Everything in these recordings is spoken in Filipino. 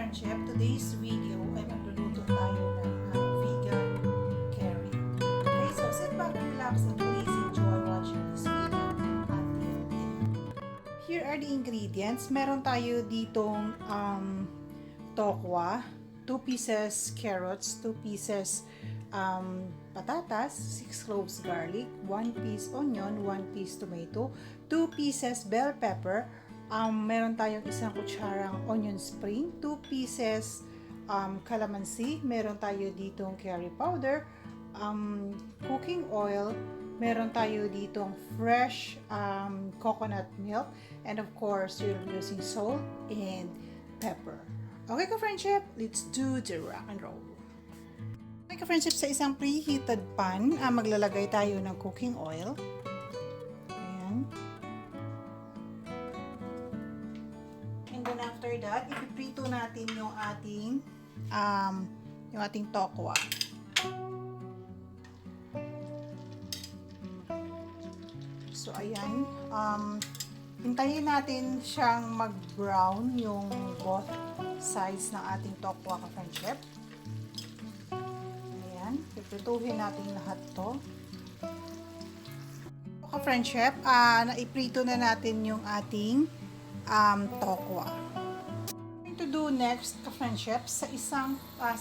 ka-friendship, today's video ay magluluto tayo ng vegan curry. Okay, so sit back and relax and please enjoy watching this video until the end. Here are the ingredients. Meron tayo ditong tokwa, 2 pieces carrots, 2 pieces patatas, 6 cloves garlic, 1 piece onion, 1 piece tomato, 2 pieces bell pepper, meron tayong isang kutsarang onion spring, 2 pieces calamansi, meron tayo ditong curry powder, cooking oil, meron tayo ditong fresh coconut milk, and of course, we're using salt and pepper. Okay ka-friendship, let's do the rock and roll. Okay ka-friendship, sa isang preheated pan, maglalagay tayo ng cooking oil. Ayan. And then after that, ipiprito natin yung ating tokwa. So ayan, hintayin natin siyang mag-brown yung both sides ng ating tokwa ka-friendship. Ayan, iprituhin natin lahat to. Ka-friendship, naiprito na natin yung ating tokwa. What to do next ka-friendship, sa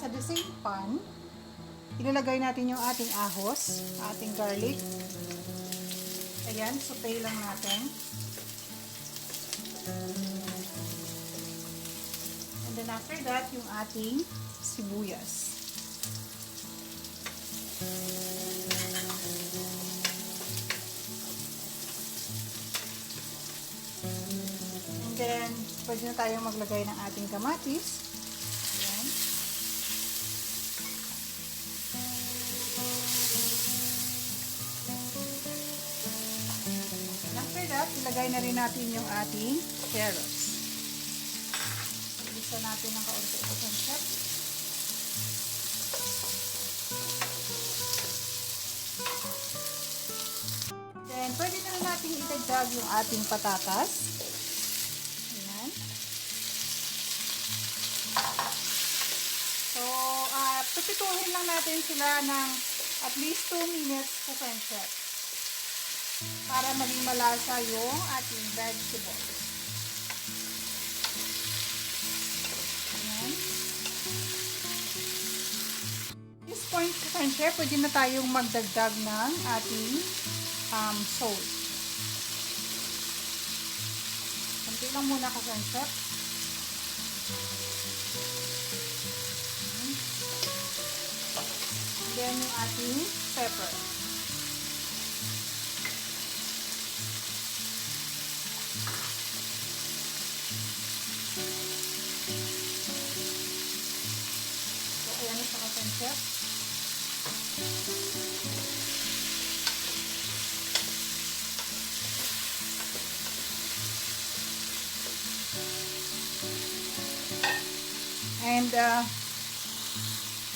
the same pan, ilalagay natin yung ating ahos, ating garlic. Ayan, saute lang natin. And then after that, yung ating sibuyas. And then, pwede na tayong maglagay ng ating kamatis. Ayan. And after that, ilagay na rin natin yung ating carrots. Isa natin ng kaunti ito, friendship. Then, pwede na rin natin idagdag yung ating patatas. Ayan. So, pupituhin lang natin sila ng at least 2 minutes po, friendship, para maging malasa yung ating vegetables. Ayan. At this point, friendship, pwede na tayong magdagdag ng ating salt. Kunti lang muna ka, friendship. And then yung ating pepper. So, ayan ito ka, friendship. And,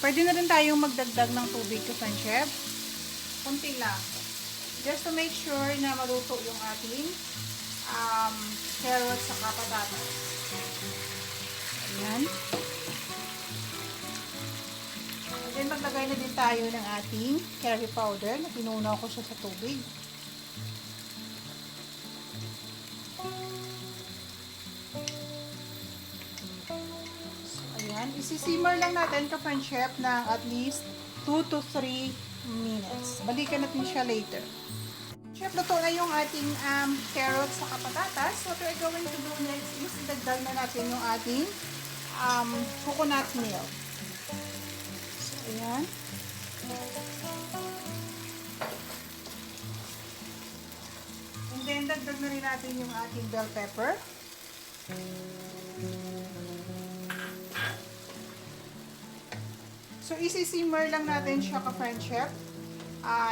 pwede na rin tayong magdagdag ng tubig ka, friendship. Kunti lang. Just to make sure na maluto yung ating carrots sa patatas. Ayan. And then, maglagay na din tayo ng ating curry powder na pinunaw ko siya sa tubig. Isisimmer lang natin ka-friendship ng at least 2 to 3 minutes. Balikan natin siya later. Chef, luto na yung ating carrots sa patatas. What we're going to do next is idagdag na natin yung ating coconut milk. So, ayan. And then, dagdag na rin natin yung ating bell pepper. So, isisimmer lang natin siya ka-friendship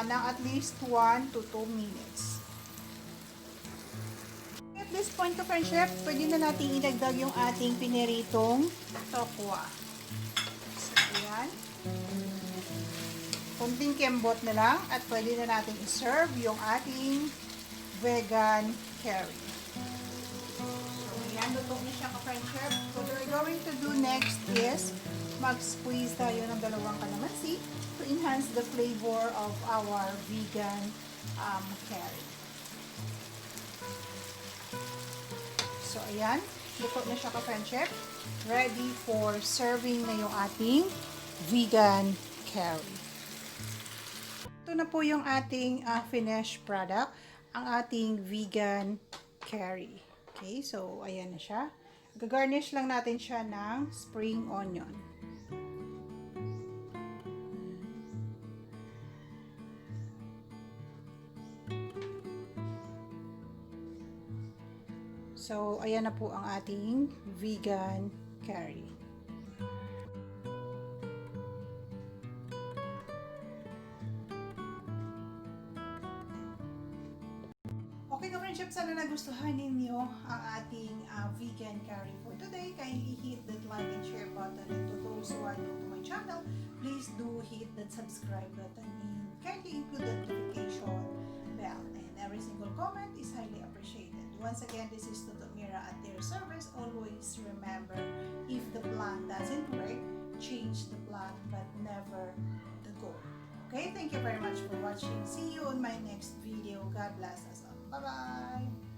ng at least 1 to 2 minutes. At this point ka-friendship, pwede na natin idagdag yung ating piniritong tokwa. So, ayan. Kunting kembot na lang at pwede na natin iserve yung ating vegan curry. So, ayan, luto na siya ka-friendship. So, we're going to do next is mag-squeeze tayo ng dalawang calamansi to enhance the flavor of our vegan curry. So, ayan. Luto na siya ka-friendship. Ready for serving na yung ating vegan curry. Ito na po yung ating finished product. Ang ating vegan curry. Okay, so ayan na siya. Gagarnish lang natin siya ng spring onion. So, ayan na po ang ating vegan curry. Okay ka friendship, sana nagustuhan ninyo ang ating vegan curry for today. Kindly hit that like and share button, and to those who are new to my channel, please do hit that subscribe button and kindly include the notification bell. And every single comment is highly appreciated. Once again, this is Tuto Mira at their service. Always remember, if the plan doesn't work, change the plan but never the goal. Okay, thank you very much for watching. See you on my next video. God bless us all. Bye-bye!